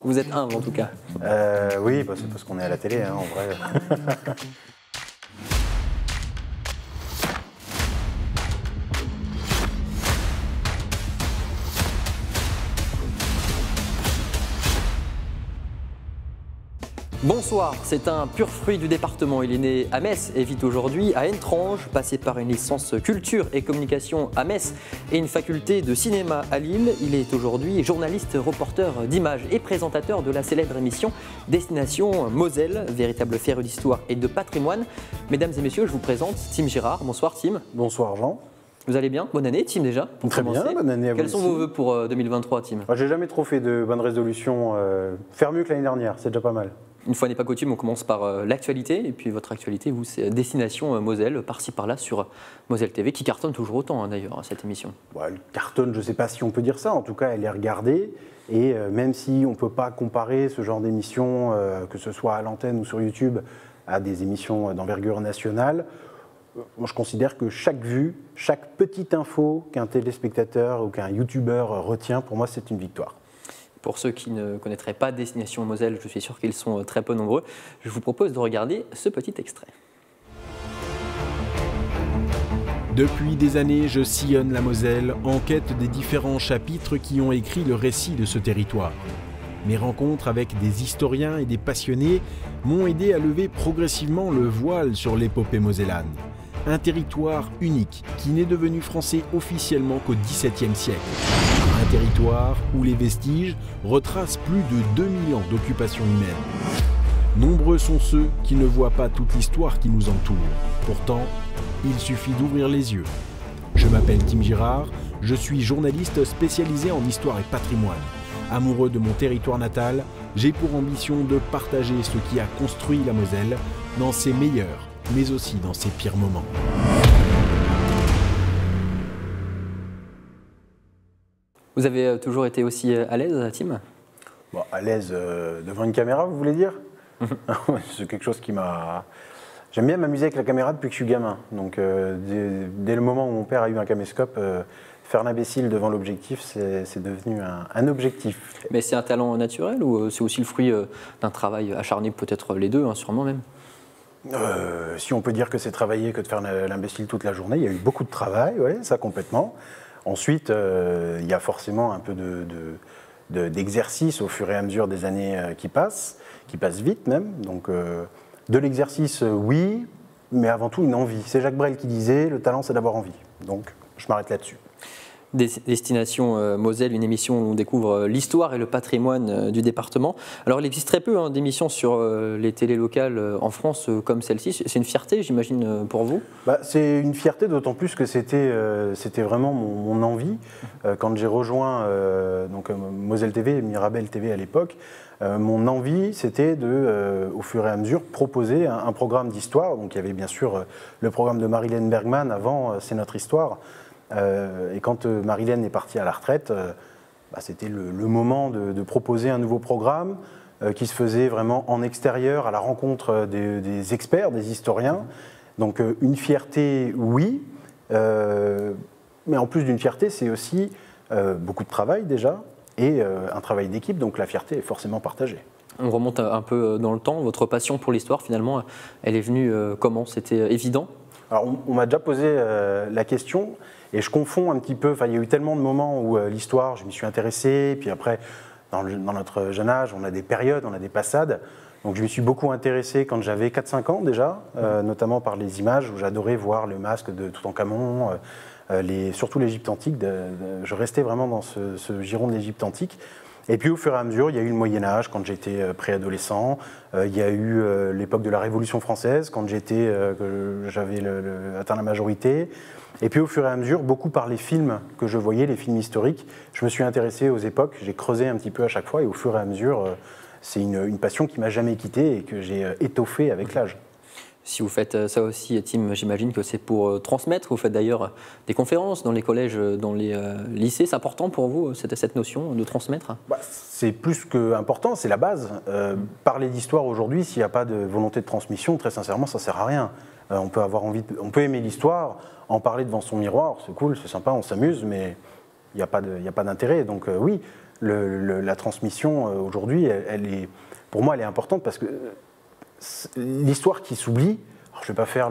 Vous êtes humble en tout cas. Oui, bah, c'est parce qu'on est à la télé, hein, en vrai. Bonsoir, c'est un pur fruit du département. Il est né à Metz et vit aujourd'hui à Entrange, passé par une licence culture et communication à Metz et une faculté de cinéma à Lille. Il est aujourd'hui journaliste, reporter d'images et présentateur de la célèbre émission Destination Moselle, véritable féru d'histoire et de patrimoine. Mesdames et messieurs, je vous présente Tim Girard. Bonsoir Tim. Bonsoir Jean. Vous allez bien? Bonne année Tim déjà. Très bien, bonne année à vous. Quels sont vos vœux pour 2023 Tim? J'ai jamais trop fait de bonnes résolutions. Faire mieux que l'année dernière, c'est déjà pas mal. Une fois n'est pas coutume, on commence par l'actualité. Et puis votre actualité, vous, c'est Destination Moselle, par-ci par-là sur Moselle TV, qui cartonne toujours autant d'ailleurs, cette émission. Elle cartonne, je ne sais pas si on peut dire ça. En tout cas, elle est regardée. Et même si on ne peut pas comparer ce genre d'émission, que ce soit à l'antenne ou sur YouTube, à des émissions d'envergure nationale, moi, je considère que chaque vue, chaque petite info qu'un téléspectateur ou qu'un youtubeur retient, pour moi, c'est une victoire. Pour ceux qui ne connaîtraient pas Destination Moselle, je suis sûr qu'ils sont très peu nombreux, je vous propose de regarder ce petit extrait. Depuis des années, je sillonne la Moselle en quête des différents chapitres qui ont écrit le récit de ce territoire. Mes rencontres avec des historiens et des passionnés m'ont aidé à lever progressivement le voile sur l'épopée mosellane. Un territoire unique qui n'est devenu français officiellement qu'au XVIIe siècle. Un territoire où les vestiges retracent plus de 2000 ans d'occupation humaine. Nombreux sont ceux qui ne voient pas toute l'histoire qui nous entoure. Pourtant, il suffit d'ouvrir les yeux. Je m'appelle Tim Girard, je suis journaliste spécialisé en histoire et patrimoine. Amoureux de mon territoire natal, j'ai pour ambition de partager ce qui a construit la Moselle dans ses meilleurs, mais aussi dans ses pires moments. Vous avez toujours été aussi à l'aise, Tim? À l'aise devant une caméra, vous voulez dire? C'est quelque chose qui m'a... J'aime bien m'amuser avec la caméra depuis que je suis gamin. Donc dès le moment où mon père a eu un caméscope, faire l'imbécile devant l'objectif, c'est devenu un objectif. Mais c'est un talent naturel ou c'est aussi le fruit d'un travail acharné, peut-être les deux, hein, sûrement même? Si on peut dire que c'est travailler que de faire l'imbécile toute la journée, il y a eu beaucoup de travail, ouais, ça complètement. Ensuite, il y a forcément un peu d'exercice au fur et à mesure des années qui passent vite même. Donc de l'exercice, oui, mais avant tout une envie. C'est Jacques Brel qui disait, le talent c'est d'avoir envie. Donc je m'arrête là-dessus. Destination Moselle, une émission où on découvre l'histoire et le patrimoine du département. Alors il existe très peu d'émissions sur les télés locales en France comme celle-ci. C'est une fierté, j'imagine, pour vous? C'est une fierté, d'autant plus que c'était vraiment mon envie. Quand j'ai rejoint Moselle TV, Mirabel TV à l'époque, mon envie, c'était au fur et à mesure, proposer un programme d'histoire. Donc il y avait bien sûr le programme de Marilène Bergman avant C'est notre histoire. Et quand Marilène est partie à la retraite, c'était le moment de proposer un nouveau programme qui se faisait vraiment en extérieur, à la rencontre des experts, des historiens. Donc une fierté, oui, mais en plus d'une fierté, c'est aussi beaucoup de travail déjà, et un travail d'équipe, donc la fierté est forcément partagée. On remonte un peu dans le temps. Votre passion pour l'histoire, finalement, elle est venue comment? C'était évident? Alors on m'a déjà posé la question. Et je confonds un petit peu, il y a eu tellement de moments où l'histoire, je m'y suis intéressé, puis après, dans notre jeune âge, on a des périodes, on a des passades. Donc je m'y suis beaucoup intéressé quand j'avais 4-5 ans déjà, notamment par les images où j'adorais voir le masque de Toutankhamon, surtout l'Égypte antique. Je restais vraiment dans ce giron de l'Égypte antique. Et puis au fur et à mesure, il y a eu le Moyen-Âge quand j'étais préadolescent, il y a eu l'époque de la Révolution française quand j'avais atteint la majorité. Et puis au fur et à mesure, beaucoup par les films que je voyais, les films historiques, je me suis intéressé aux époques, j'ai creusé un petit peu à chaque fois et au fur et à mesure, c'est une passion qui ne m'a jamais quitté et que j'ai étoffée avec l'âge. Si vous faites ça aussi, Tim, j'imagine que c'est pour transmettre. Vous faites d'ailleurs des conférences dans les collèges, dans les lycées. C'est important pour vous, cette notion de transmettre? C'est plus qu'important, c'est la base. Parler d'histoire aujourd'hui, s'il n'y a pas de volonté de transmission, très sincèrement, ça ne sert à rien. On peut aimer l'histoire, en parler devant son miroir, c'est cool, c'est sympa, on s'amuse, mais il n'y a pas d'intérêt. Donc oui, la transmission aujourd'hui, pour moi, elle est importante parce que l'histoire qui s'oublie, je ne vais pas faire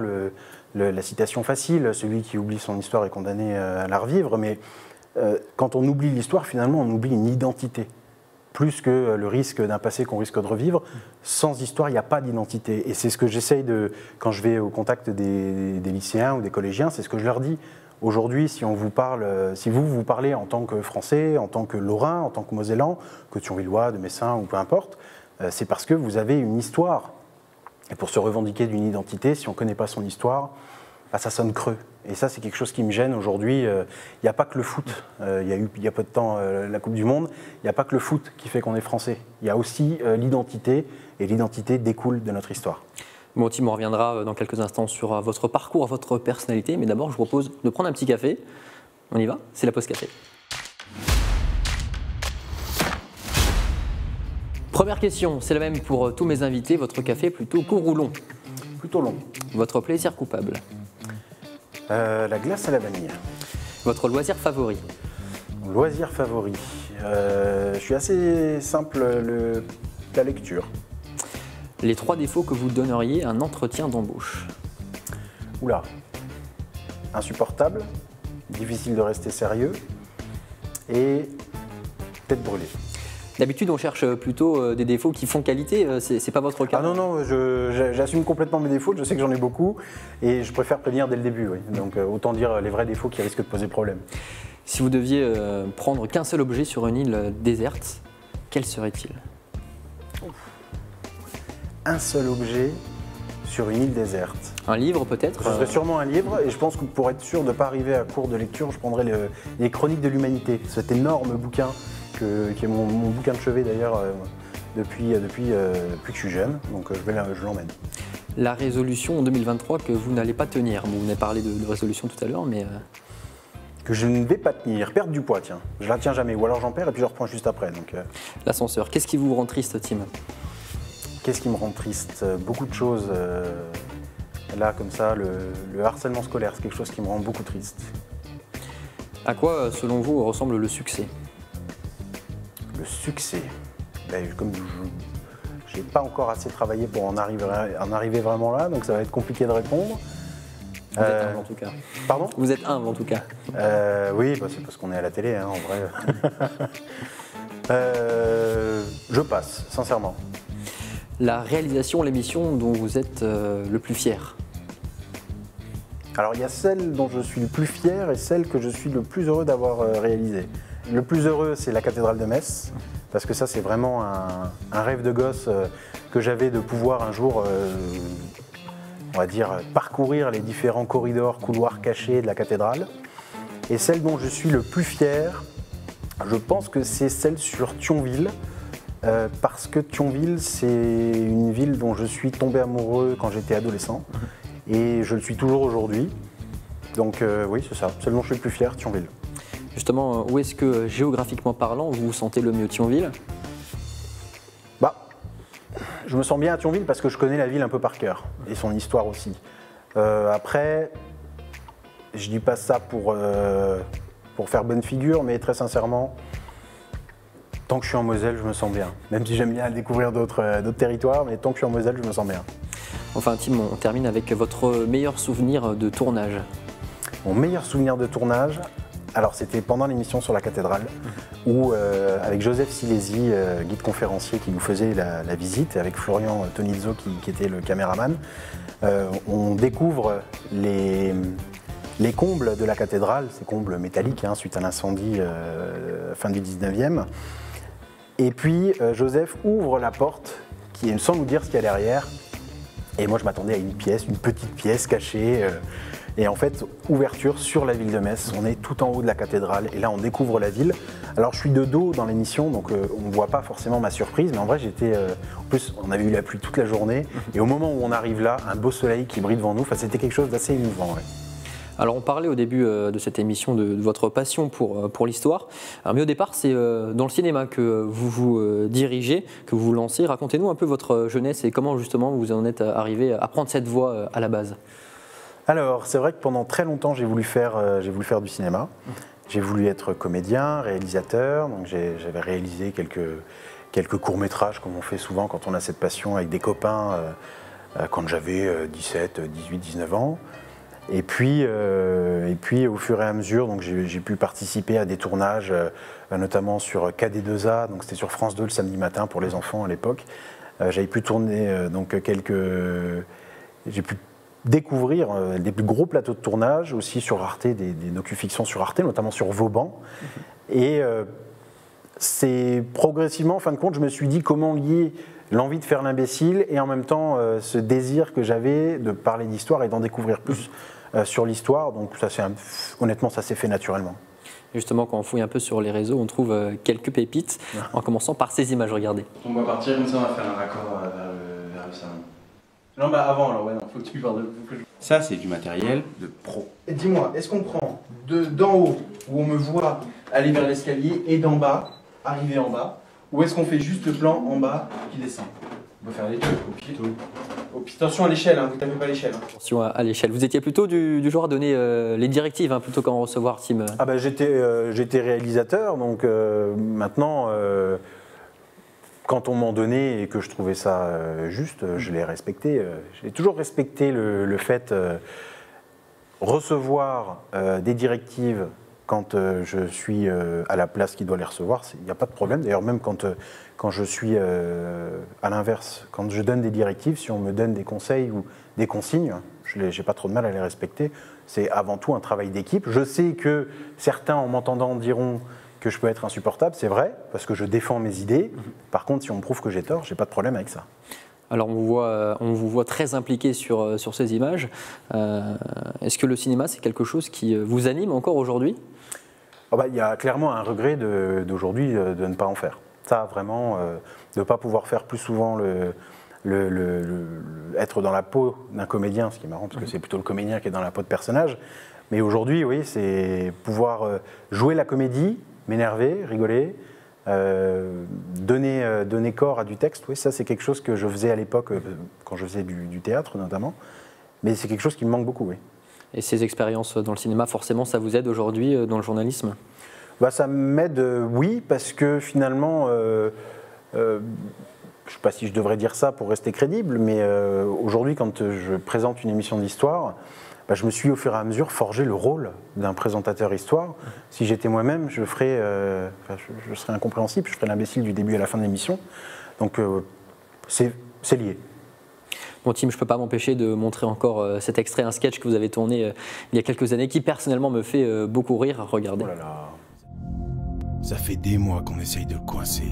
la citation facile, celui qui oublie son histoire est condamné à la revivre, mais quand on oublie l'histoire, finalement, on oublie une identité. Plus que le risque d'un passé qu'on risque de revivre, sans histoire, il n'y a pas d'identité. Et c'est ce que j'essaye quand je vais au contact des lycéens ou des collégiens, c'est ce que je leur dis. Aujourd'hui, si vous parlez en tant que Français, en tant que Lorrain, en tant que Mosellan, que Thionvillois, de Messin ou peu importe, c'est parce que vous avez une histoire. Et pour se revendiquer d'une identité, si on ne connaît pas son histoire, ça sonne creux. Et ça, c'est quelque chose qui me gêne aujourd'hui. Il n'y a pas que le foot. Il y a peu de temps la Coupe du Monde. Il n'y a pas que le foot qui fait qu'on est français. Il y a aussi l'identité, et l'identité découle de notre histoire. Bon, Tim, on reviendra dans quelques instants sur votre parcours, votre personnalité. Mais d'abord, je vous propose de prendre un petit café. On y va? C'est la pause café. Première question, c'est la même pour tous mes invités. Votre café plutôt court ou long? Plutôt long. Votre plaisir coupable? La glace à la vanille. Votre loisir favori? Loisir favori. Je suis assez simple, la lecture. Les 3 défauts que vous donneriez à un entretien d'embauche? Oula. Insupportable, difficile de rester sérieux et tête brûlée. D'habitude, on cherche plutôt des défauts qui font qualité, c'est pas votre cas? Ah non, j'assume complètement mes défauts, je sais que j'en ai beaucoup et je préfère prévenir dès le début, oui. Donc autant dire les vrais défauts qui risquent de poser problème. Si vous deviez prendre qu'un seul objet sur une île déserte, quel serait-il? Un seul objet sur une île déserte. Un livre peut-être? Ce serait sûrement un livre et je pense que pour être sûr de ne pas arriver à court de lecture, je prendrais les Chroniques de l'Humanité, cet énorme bouquin qui est mon bouquin de chevet d'ailleurs depuis plus que je suis jeune, donc je l'emmène. La résolution en 2023 que vous n'allez pas tenir, bon, vous avez parlé de résolution tout à l'heure, mais... Que je ne vais pas tenir, perdre du poids, tiens. Je la tiens jamais, ou alors j'en perds et puis je reprends juste après. L'ascenseur, qu'est-ce qui vous rend triste, Tim? Qu'est-ce qui me rend triste? Beaucoup de choses. Là, comme ça, le harcèlement scolaire, c'est quelque chose qui me rend beaucoup triste. À quoi, selon vous, ressemble le succès? Le succès, comme je n'ai pas encore assez travaillé pour en arriver vraiment là, donc ça va être compliqué de répondre. Vous êtes humble en tout cas. Pardon? Vous êtes humble en tout cas. Oui, c'est parce qu'on est à la télé, hein, en vrai. Je passe, sincèrement. La réalisation, l'émission dont vous êtes le plus fier? Alors il y a celle dont je suis le plus fier et celle que je suis le plus heureux d'avoir réalisée. Le plus heureux, c'est la cathédrale de Metz, parce que ça, c'est vraiment un rêve de gosse que j'avais de pouvoir un jour, on va dire, parcourir les différents corridors, couloirs cachés de la cathédrale. Et celle dont je suis le plus fier, je pense que c'est celle sur Thionville, parce que Thionville, c'est une ville dont je suis tombé amoureux quand j'étais adolescent, et je le suis toujours aujourd'hui. Donc oui, c'est ça, celle dont je suis le plus fier, Thionville. Justement, où est-ce que, géographiquement parlant, vous vous sentez le mieux? Thionville? Je me sens bien à Thionville parce que je connais la ville un peu par cœur, et son histoire aussi. Après, je dis pas ça pour faire bonne figure, mais très sincèrement, tant que je suis en Moselle, je me sens bien. Même si j'aime bien découvrir d'autres territoires, mais tant que je suis en Moselle, je me sens bien. Enfin, Tim, on termine avec votre meilleur souvenir de tournage. Mon meilleur souvenir de tournage, alors c'était pendant l'émission sur la cathédrale, où avec Joseph Silési, guide conférencier qui nous faisait la visite, et avec Florian Tonizzo qui était le caméraman, on découvre les combles de la cathédrale, ces combles métalliques suite à l'incendie fin du 19e. Et puis Joseph ouvre la porte sans nous dire ce qu'il y a derrière. Et moi je m'attendais à une petite pièce cachée. Et en fait, ouverture sur la ville de Metz, on est tout en haut de la cathédrale et là on découvre la ville. Alors je suis de dos dans l'émission, donc on ne voit pas forcément ma surprise, mais en vrai j'étais... en plus on avait eu la pluie toute la journée et au moment où on arrive là, un beau soleil qui brille devant nous, c'était quelque chose d'assez émouvant. Ouais. Alors on parlait au début de cette émission de votre passion pour l'histoire, mais au départ c'est dans le cinéma que vous vous dirigez, que vous vous lancez. Racontez-nous un peu votre jeunesse et comment justement vous en êtes arrivé à prendre cette voie à la base. Alors, c'est vrai que pendant très longtemps, j'ai voulu faire du cinéma. J'ai voulu être comédien, réalisateur, donc j'avais réalisé quelques courts-métrages, comme on fait souvent quand on a cette passion avec des copains, quand j'avais 17, 18, 19 ans. Et puis, au fur et à mesure, donc j'ai pu participer à des tournages, notamment sur KD2A, donc c'était sur France 2 le samedi matin pour les enfants à l'époque. J'avais pu tourner j'ai pu découvrir des plus gros plateaux de tournage, aussi sur Arte, des docu-fictions sur Arte, notamment sur Vauban. Et c'est progressivement, en fin de compte, je me suis dit comment lier l'envie de faire l'imbécile et en même temps ce désir que j'avais de parler d'histoire et d'en découvrir plus sur l'histoire. Donc ça, honnêtement, ça s'est fait naturellement. Justement, quand on fouille un peu sur les réseaux, on trouve quelques pépites, en commençant par ces images, regardez. On va partir comme ça, on va faire un raccord vers le salon. Non, bah avant, alors, ouais, non, faut que tu parles de... Ça, c'est du matériel de pro. Dis-moi, est-ce qu'on prend d'en haut, où on me voit aller vers l'escalier, et d'en bas, arriver en bas, ou est-ce qu'on fait juste le plan en bas qui descend? On peut faire les deux, au pied. Attention à l'échelle, hein, vous ne tapez pas l'échelle. Hein. Attention à l'échelle. Vous étiez plutôt du genre à donner les directives, hein, plutôt qu'en recevoir, Tim. Ah bah, j'étais réalisateur, donc maintenant, quand on m'en donnait et que je trouvais ça juste, je l'ai respecté. J'ai toujours respecté le fait recevoir des directives quand je suis à la place qui doit les recevoir, il n'y a pas de problème. D'ailleurs, même quand je suis à l'inverse, quand je donne des directives, si on me donne des conseils ou des consignes, je n'ai pas trop de mal à les respecter. C'est avant tout un travail d'équipe. Je sais que certains, en m'entendant, diront que je peux être insupportable. C'est vrai, parce que je défends mes idées. Par contre, si on me prouve que j'ai tort, je n'ai pas de problème avec ça. Alors on vous voit très impliqué sur ces images. Est-ce que le cinéma, c'est quelque chose qui vous anime encore aujourd'hui ? Oh bah, y a clairement un regret d'aujourd'hui de ne pas en faire. Ça, vraiment, de ne pas pouvoir faire plus souvent être dans la peau d'un comédien, ce qui est marrant parce que c'est plutôt le comédien qui est dans la peau de personnage. Mais aujourd'hui, oui, c'est pouvoir jouer la comédie, m'énerver, rigoler, donner corps à du texte. Oui, ça, c'est quelque chose que je faisais à l'époque, quand je faisais du théâtre notamment. Mais c'est quelque chose qui me manque beaucoup, oui. Et ces expériences dans le cinéma, forcément, ça vous aide aujourd'hui dans le journalisme ? Bah, ça m'aide, oui, parce que finalement, je ne sais pas si je devrais dire ça pour rester crédible, mais aujourd'hui, quand je présente une émission d'histoire, bah, je me suis au fur et à mesure forgé le rôle d'un présentateur histoire. Si j'étais moi-même, je serais incompréhensible, je ferais l'imbécile du début à la fin de l'émission. Donc c'est lié. Bon, Tim, je ne peux pas m'empêcher de montrer encore cet extrait, un sketch que vous avez tourné il y a quelques années, qui personnellement me fait beaucoup rire. Regardez. Oh là là. Ça fait des mois qu'on essaye de le coincer,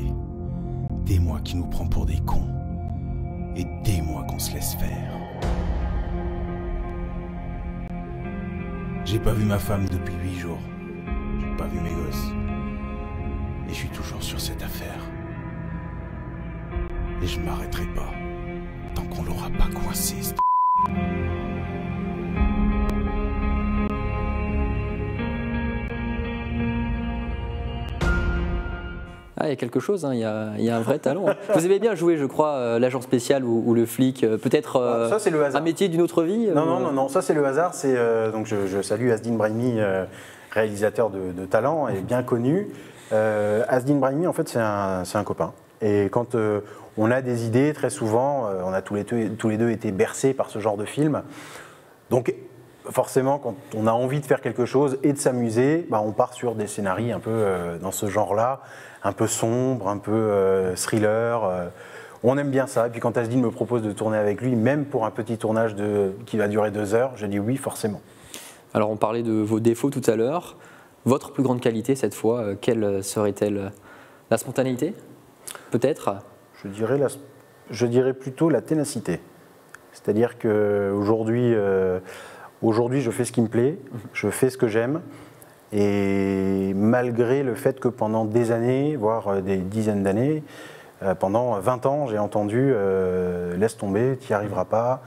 des mois qu'il nous prend pour des cons, et des mois qu'on se laisse faire. J'ai pas vu ma femme depuis 8 jours, j'ai pas vu mes gosses, et je suis toujours sur cette affaire. Et je m'arrêterai pas, tant qu'on l'aura pas coincé. Ah, il y a quelque chose, hein, il y a un vrai talent. Vous aimez bien jouer, je crois, l'agent spécial ou le flic, peut-être ça, c'est le hasard. Un métier d'une autre vie Non, ça c'est le hasard. Donc je salue Asdin Brahimi, réalisateur de talent et bien connu. Asdin Brahimi, en fait, c'est un copain. Et quand on a des idées, très souvent, on a tous les deux été bercés par ce genre de film. Donc forcément, quand on a envie de faire quelque chose et de s'amuser, bah, on part sur des scénarios un peu dans ce genre-là, un peu sombre, un peu thriller. On aime bien ça. Et puis quand Asdin me propose de tourner avec lui, même pour un petit tournage qui va durer 2 heures, je dis oui, forcément. Alors on parlait de vos défauts tout à l'heure. Votre plus grande qualité cette fois, quelle serait-elle? La spontanéité, peut-être? Je dirais plutôt la ténacité. C'est-à-dire qu'aujourd'hui, je fais ce qui me plaît, je fais ce que j'aime. Et malgré le fait que pendant des années, voire des dizaines d'années, pendant 20 ans, j'ai entendu laisse tomber, tu n'y arriveras pas,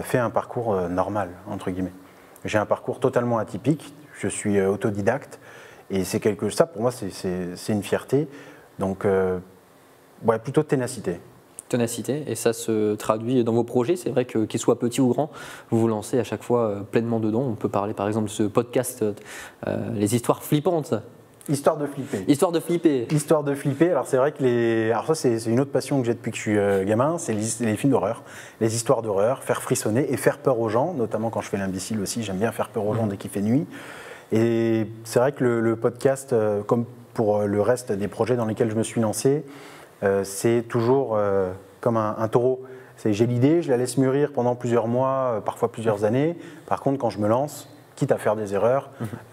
fais un parcours normal, entre guillemets. J'ai un parcours totalement atypique, je suis autodidacte, et ça pour moi c'est une fierté. Donc, ouais, plutôt de ténacité. Ténacité, et ça se traduit dans vos projets. C'est vrai qu'ils soient petits ou grands, vous vous lancez à chaque fois pleinement dedans. On peut parler par exemple de ce podcast, les histoires flippantes. Histoire de flipper. Histoire de flipper. Histoire de flipper. Alors c'est vrai que alors ça c'est une autre passion que j'ai depuis que je suis gamin, c'est les films d'horreur, les histoires d'horreur, faire frissonner et faire peur aux gens, notamment quand je fais l'imbécile aussi. J'aime bien faire peur aux gens dès qu'il fait nuit. Et c'est vrai que le podcast, comme pour le reste des projets dans lesquels je me suis lancé, c'est toujours comme un taureau. J'ai l'idée, je la laisse mûrir pendant plusieurs mois, parfois plusieurs années. Par contre, quand je me lance, quitte à faire des erreurs,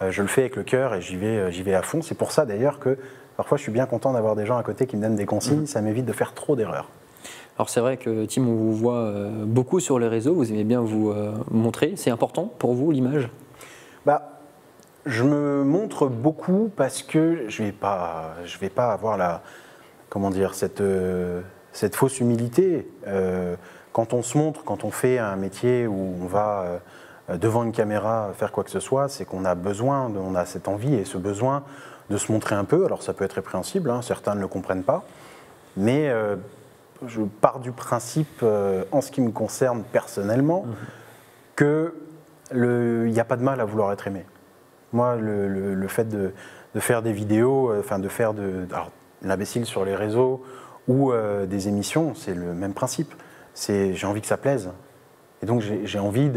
je le fais avec le cœur et j'y vais à fond. C'est pour ça d'ailleurs que parfois je suis bien content d'avoir des gens à côté qui me donnent des consignes. Ça m'évite de faire trop d'erreurs. Alors c'est vrai que Tim, on vous voit beaucoup sur les réseaux, vous aimez bien vous montrer. C'est important pour vous l'image ? Je me montre beaucoup parce que je vais pas avoir cette fausse humilité. Quand on se montre, quand on fait un métier où on va devant une caméra faire quoi que ce soit, c'est qu'on a besoin, on a cette envie et ce besoin de se montrer un peu. Alors ça peut être répréhensible, hein, certains ne le comprennent pas, mais je pars du principe, en ce qui me concerne personnellement, qu'il n'y a pas de mal à vouloir être aimé. Moi, le fait de faire des vidéos, de faire l'imbécile sur les réseaux ou des émissions, c'est le même principe. J'ai envie que ça plaise. Et donc, j'ai envie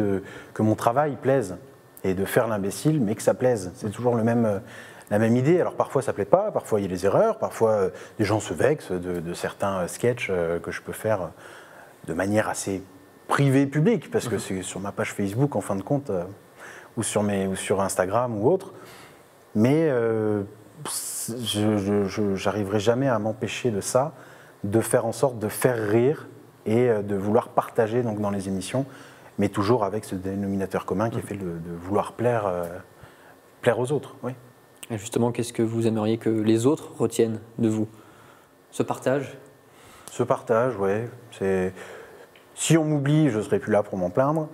que mon travail plaise. Et de faire l'imbécile, mais que ça plaise. C'est toujours la même idée. Alors, parfois, ça ne plaît pas. Parfois, il y a des erreurs. Parfois, des gens se vexent de certains sketchs que je peux faire de manière assez privée, publique. Parce que c'est sur ma page Facebook, en fin de compte... ou sur Instagram ou autre, mais je n'arriverai jamais à m'empêcher de ça, de faire en sorte de faire rire et de vouloir partager donc, dans les émissions, mais toujours avec ce dénominateur commun qui est fait de vouloir plaire aux autres. Oui. Et justement, qu'est-ce que vous aimeriez que les autres retiennent de vous ? Ce partage ? Ce partage, oui. Si on m'oublie, je ne serai plus là pour m'en plaindre.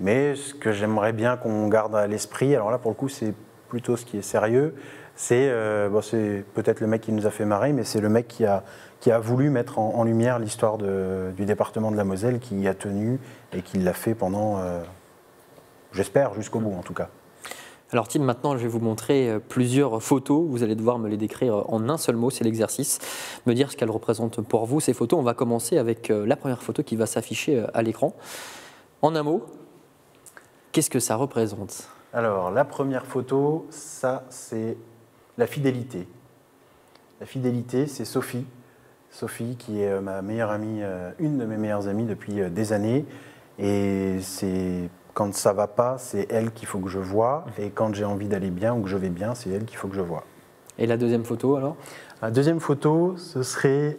Mais ce que j'aimerais bien qu'on garde à l'esprit, alors là pour le coup c'est plutôt ce qui est sérieux, c'est peut-être le mec qui nous a fait marrer, mais c'est le mec qui a voulu mettre en lumière l'histoire du département de la Moselle, qui y a tenu et qui l'a fait pendant, j'espère, jusqu'au bout en tout cas. Alors Tim, maintenant je vais vous montrer plusieurs photos, vous allez devoir me les décrire en un seul mot, c'est l'exercice, me dire ce qu'elles représentent pour vous ces photos. On va commencer avec la première photo qui va s'afficher à l'écran. En un mot, qu'est-ce que ça représente ? Alors, la première photo, ça, c'est la fidélité. La fidélité, c'est Sophie. Sophie, qui est ma meilleure amie, une de mes meilleures amies depuis des années. Et quand ça ne va pas, c'est elle qu'il faut que je voie. Et quand j'ai envie d'aller bien ou que je vais bien, c'est elle qu'il faut que je voie. Et la deuxième photo, alors ? La deuxième photo, ce serait...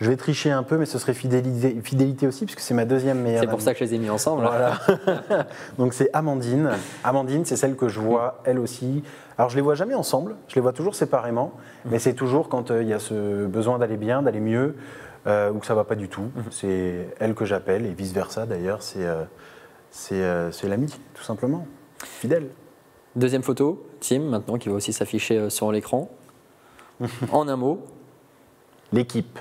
Je vais tricher un peu, mais ce serait fidélité aussi, puisque c'est ma deuxième meilleure amie. C'est pour ça que je les ai mis ensemble. Voilà. Donc c'est Amandine. Amandine, c'est celle que je vois, elle aussi. Alors je les vois jamais ensemble, je les vois toujours séparément, mais c'est toujours quand il y a ce besoin d'aller bien, d'aller mieux, ou que ça va pas du tout. C'est elle que j'appelle, et vice-versa d'ailleurs, c'est l'amie, tout simplement, fidèle. Deuxième photo, Tim, maintenant, qui va aussi s'afficher sur l'écran. En un mot. L'équipe.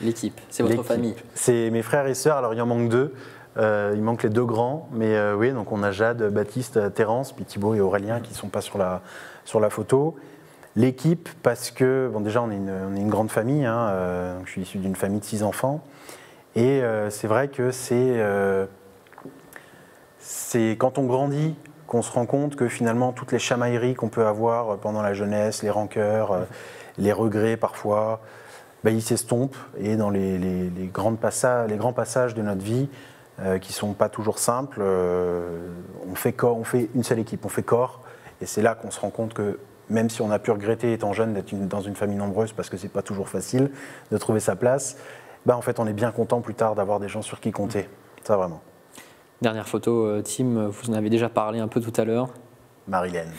L'équipe, c'est votre famille. C'est mes frères et sœurs, alors il en manque deux. Il manque les deux grands, mais oui, donc on a Jade, Baptiste, Terence, puis Thibaut et Aurélien qui ne sont pas sur la photo. L'équipe, parce que, bon, déjà on est une grande famille, hein, je suis issu d'une famille de 6 enfants, et c'est vrai que c'est quand on grandit qu'on se rend compte que finalement toutes les chamailleries qu'on peut avoir pendant la jeunesse, les rancœurs, les regrets parfois, ils s'estompent, et dans les grands passages de notre vie qui ne sont pas toujours simples, on fait une seule équipe, on fait corps, et c'est là qu'on se rend compte que même si on a pu regretter étant jeune d'être dans une famille nombreuse parce que c'est pas toujours facile de trouver sa place, en fait on est bien content plus tard d'avoir des gens sur qui compter, ça vraiment. Dernière photo, Tim, vous en avez déjà parlé un peu tout à l'heure. Marilène.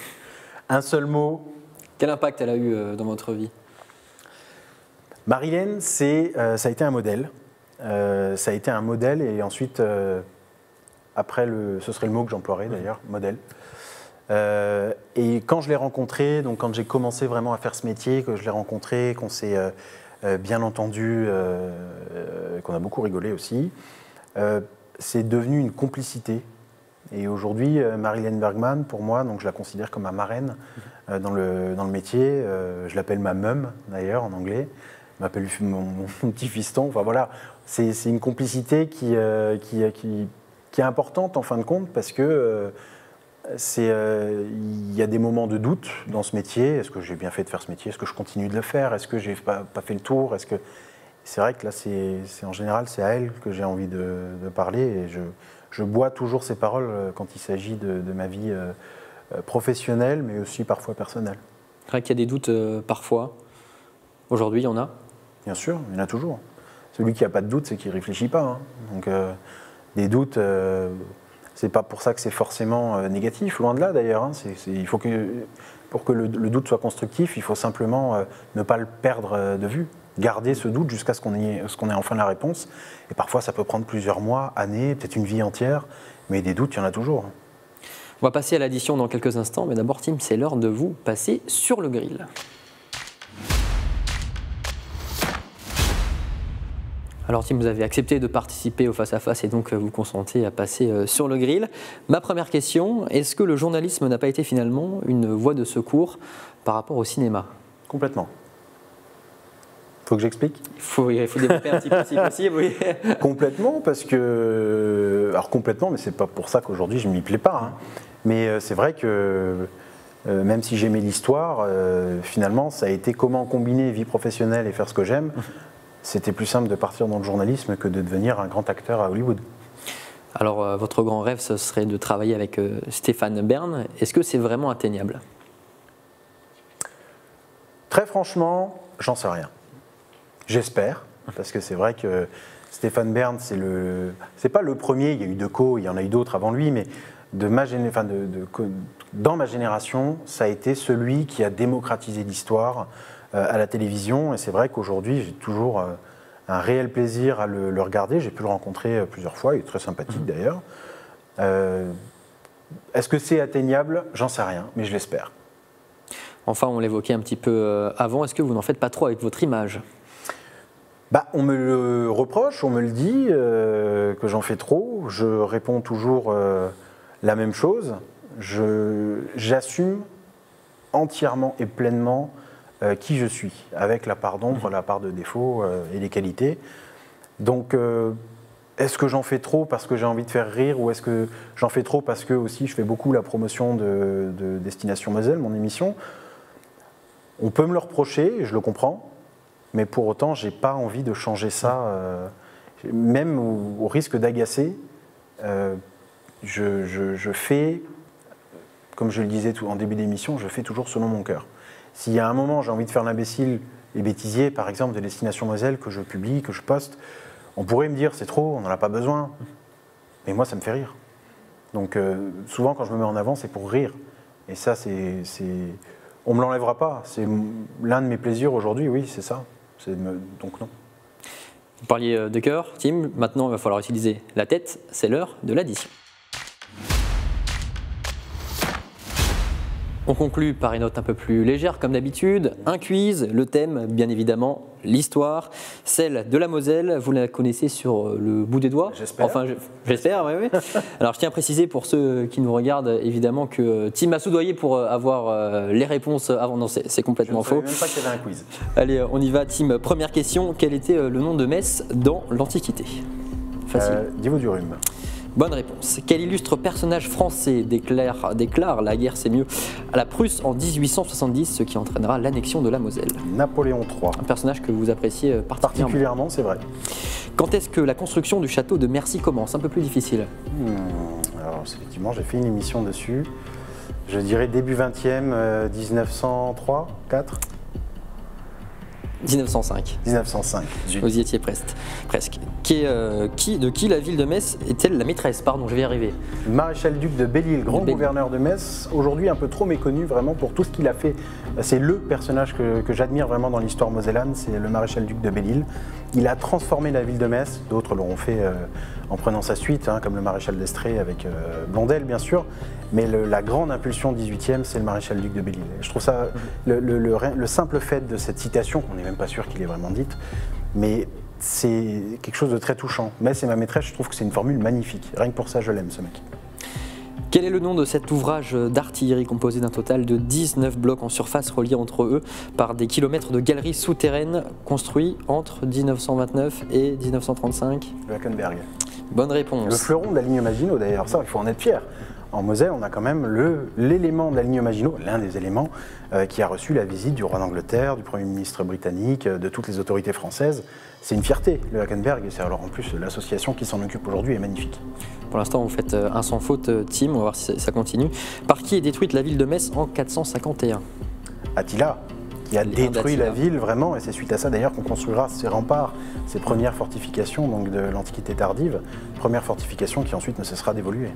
Un seul mot. Quel impact elle a eu dans votre vie ? Marilène, ça a été un modèle. Ça a été un modèle, et ensuite, après, ce serait le mot que j'emploierais d'ailleurs, modèle. Et quand je l'ai rencontrée, donc quand j'ai commencé vraiment à faire ce métier, que je l'ai rencontrée, qu'on s'est bien entendu, qu'on a beaucoup rigolé aussi. C'est devenu une complicité. Et aujourd'hui, Marie-Hélène Bergman, pour moi, donc je la considère comme ma marraine dans le métier. Je l'appelle ma mum, d'ailleurs, en anglais. Je m'appelle mon petit fiston. Enfin voilà, c'est une complicité qui est importante en fin de compte parce que il y a des moments de doute dans ce métier. Est-ce que j'ai bien fait de faire ce métier? Est-ce que je continue de le faire? Est-ce que j'ai pas fait le tour? C'est vrai que là, en général, c'est à elle que j'ai envie de parler et je bois toujours ces paroles quand il s'agit de ma vie professionnelle, mais aussi parfois personnelle. C'est vrai qu'il y a des doutes parfois. Aujourd'hui, il y en a? Bien sûr, il y en a toujours. Celui qui n'a pas de doute, c'est qu'il ne réfléchit pas. Hein. Donc, des doutes, c'est pas pour ça que c'est forcément négatif, loin de là d'ailleurs. Hein. Il faut pour que le doute soit constructif, il faut simplement ne pas le perdre de vue. Garder ce doute jusqu'à ce qu'on ait enfin la réponse. Et parfois, ça peut prendre plusieurs mois, années, peut-être une vie entière. Mais des doutes, il y en a toujours. On va passer à l'addition dans quelques instants. Mais d'abord, Tim, c'est l'heure de vous passer sur le grill. Alors Tim, vous avez accepté de participer au face-à-face et donc vous consentez à passer sur le grill. Ma première question, est-ce que le journalisme n'a pas été finalement une voie de secours par rapport au cinéma? Complètement. Faut que j'explique? Il faut développer un petit peu si possible, oui. Complètement, parce que... Alors complètement, mais c'est pas pour ça qu'aujourd'hui je m'y plais pas. Hein. Mais c'est vrai que même si j'aimais l'histoire, finalement ça a été comment combiner vie professionnelle et faire ce que j'aime. C'était plus simple de partir dans le journalisme que de devenir un grand acteur à Hollywood. Alors votre grand rêve, ce serait de travailler avec Stéphane Bern. Est-ce que c'est vraiment atteignable? Très franchement, j'en sais rien. J'espère, parce que c'est vrai que Stéphane Bern, c'est pas le premier, il y a eu Decaux, il y en a eu d'autres avant lui, mais dans ma génération, ça a été celui qui a démocratisé l'histoire à la télévision, et c'est vrai qu'aujourd'hui, j'ai toujours un réel plaisir à le regarder. J'ai pu le rencontrer plusieurs fois, il est très sympathique d'ailleurs. Est-ce que c'est atteignable? J'en sais rien, mais je l'espère. Enfin, on l'évoquait un petit peu avant, est-ce que vous n'en faites pas trop avec votre image? On me le reproche, on me le dit, que j'en fais trop. Je réponds toujours la même chose. J'assume entièrement et pleinement qui je suis, avec la part d'ombre, la part de défaut et les qualités. Donc, est-ce que j'en fais trop parce que j'ai envie de faire rire, ou est-ce que j'en fais trop parce que aussi je fais beaucoup la promotion de Destination Moselle, mon émission? On peut me le reprocher, je le comprends. Mais pour autant, je n'ai pas envie de changer ça, même au risque d'agacer. Je fais, comme je le disais en début d'émission, je fais toujours selon mon cœur. S'il y a un moment, j'ai envie de faire l'imbécile, les bêtisiers, par exemple, de Destination Moselle, que je publie, que je poste, on pourrait me dire c'est trop, on n'en a pas besoin. Mais moi, ça me fait rire. Donc souvent, quand je me mets en avant, c'est pour rire. Et ça, on ne me l'enlèvera pas. C'est l'un de mes plaisirs aujourd'hui, oui, c'est ça. Donc non. Vous parliez de cœur, Tim. Maintenant, il va falloir utiliser la tête. C'est l'heure de l'addition. On conclut par une note un peu plus légère, comme d'habitude. Un quiz, le thème, bien évidemment, l'histoire. Celle de la Moselle, vous la connaissez sur le bout des doigts? J'espère. Enfin, j'espère, oui. Alors, je tiens à préciser pour ceux qui nous regardent, évidemment, que Tim a soudoyé pour avoir les réponses avant. Non, c'est complètement faux. Je ne savais même pas qu'il y avait un quiz. Allez, on y va, Tim. Première question. Quel était le nom de Metz dans l'Antiquité? Facile. Divo du Rhume. Bonne réponse. Quel illustre personnage français déclare la guerre c'est mieux à la Prusse en 1870, ce qui entraînera l'annexion de la Moselle? Napoléon III. Un personnage que vous appréciez particulièrement. Particulièrement, c'est vrai. Quand est-ce que la construction du château de Mercy commence? Un peu plus difficile. Alors, effectivement, j'ai fait une émission dessus. Je dirais début 20e, 1903, 4 1905. 1905. Vous y étiez presque. De qui la ville de Metz est-elle la maîtresse? Pardon, je vais y arriver. Maréchal-duc de Belle-Île, grand gouverneur de Metz, aujourd'hui un peu trop méconnu vraiment pour tout ce qu'il a fait. C'est le personnage que j'admire vraiment dans l'histoire mosellane, c'est le maréchal-duc de Belle-Île. Il a transformé la ville de Metz, d'autres l'auront fait en prenant sa suite, hein, comme le maréchal d'Estrée avec Blondel bien sûr, mais la grande impulsion 18e, c'est le maréchal duc de Belle-Île. Je trouve ça, le simple fait de cette citation, qu'on n'est même pas sûr qu'il ait vraiment dite, mais c'est quelque chose de très touchant. Metz et ma maîtresse, je trouve que c'est une formule magnifique. Rien que pour ça, je l'aime, ce mec. Quel est le nom de cet ouvrage d'artillerie composé d'un total de 19 blocs en surface reliés entre eux par des kilomètres de galeries souterraines construits entre 1929 et 1935? Le Hackenberg. Bonne réponse. Le fleuron de la ligne Maginot, d'ailleurs, ça, il faut en être fier. En Moselle, on a quand même l'élément de la ligne Maginot, l'un des éléments qui a reçu la visite du roi d'Angleterre, du Premier ministre britannique, de toutes les autorités françaises. C'est une fierté, le Hackenberg, et c'est alors en plus l'association qui s'en occupe aujourd'hui est magnifique. Pour l'instant, vous faites un sans faute, Tim, on va voir si ça continue. Par qui est détruite la ville de Metz en 451? Attila, qui a détruit la ville vraiment, et c'est suite à ça d'ailleurs qu'on construira ses remparts, ses premières fortifications donc de l'Antiquité tardive, première fortification qui ensuite ne cessera d'évoluer.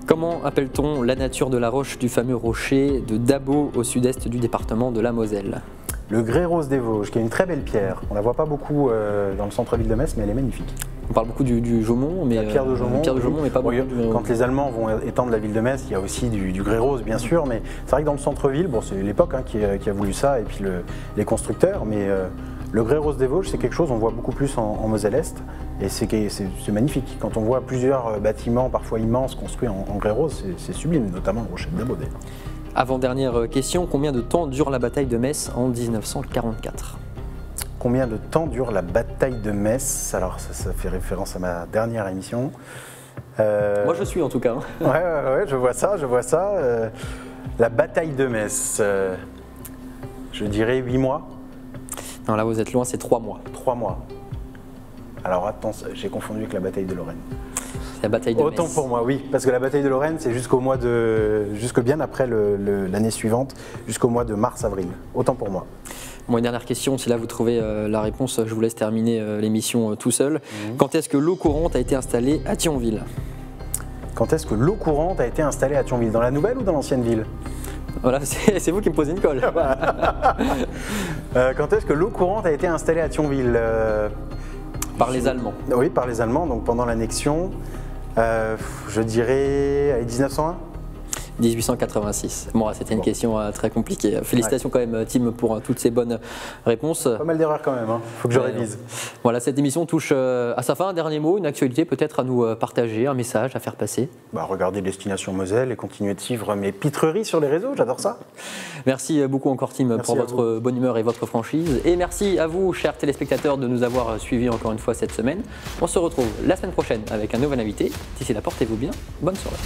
Comment appelle-t-on la nature de la roche du fameux rocher de Dabo au sud-est du département de la Moselle? Le grès rose des Vosges, qui est une très belle pierre. On ne la voit pas beaucoup dans le centre-ville de Metz, mais elle est magnifique. On parle beaucoup du Jaumont, mais la pierre de Jaumont, mais pas beaucoup. Quand les Allemands vont étendre la ville de Metz, il y a aussi du grès rose, bien sûr, mais c'est vrai que dans le centre-ville, bon, c'est l'époque hein, qui a voulu ça, et puis les constructeurs, mais le grès rose des Vosges, c'est quelque chose qu'on voit beaucoup plus en Moselle-Est, et c'est magnifique. Quand on voit plusieurs bâtiments, parfois immenses, construits en grès rose, c'est sublime, notamment le rocher de Dabo d'ailleurs. Avant-dernière question, combien de temps dure la bataille de Metz en 1944? Combien de temps dure la bataille de Metz? Alors ça fait référence à ma dernière émission. Moi je suis en tout cas. Ouais, je vois ça. La bataille de Metz, je dirais 8 mois. Non, là vous êtes loin, c'est 3 mois. 3 mois. Alors attends, j'ai confondu avec la bataille de Lorraine. C'est la bataille de Metz. Autant pour moi, oui, parce que la bataille de Lorraine, c'est jusque bien après l'année suivante, jusqu'au mois de mars-avril. Autant pour moi. Bon, une dernière question, si là vous trouvez la réponse, je vous laisse terminer l'émission tout seul. Quand est-ce que l'eau courante a été installée à Thionville? Quand est-ce que l'eau courante a été installée à Thionville? Dans la nouvelle ou dans l'ancienne ville? Voilà, c'est vous qui me posez une colle. Quand est-ce que l'eau courante a été installée à Thionville? Par les Allemands. Oui, par les Allemands, donc pendant l'annexion, je dirais 1901. 1886. Bon, c'était une question très compliquée. Félicitations quand même, Tim, pour toutes ces bonnes réponses. Pas mal d'erreurs quand même, hein. Faut que je révise. Voilà, cette émission touche à sa fin. Un dernier mot, une actualité peut-être à nous partager, un message à faire passer. Regardez Destination Moselle et continuez de suivre mes pitreries sur les réseaux, j'adore ça. Merci beaucoup encore, Tim, pour votre bonne humeur et votre franchise. Et merci à vous, chers téléspectateurs, de nous avoir suivis encore une fois cette semaine. On se retrouve la semaine prochaine avec un nouvel invité. D'ici là, portez-vous bien. Bonne soirée.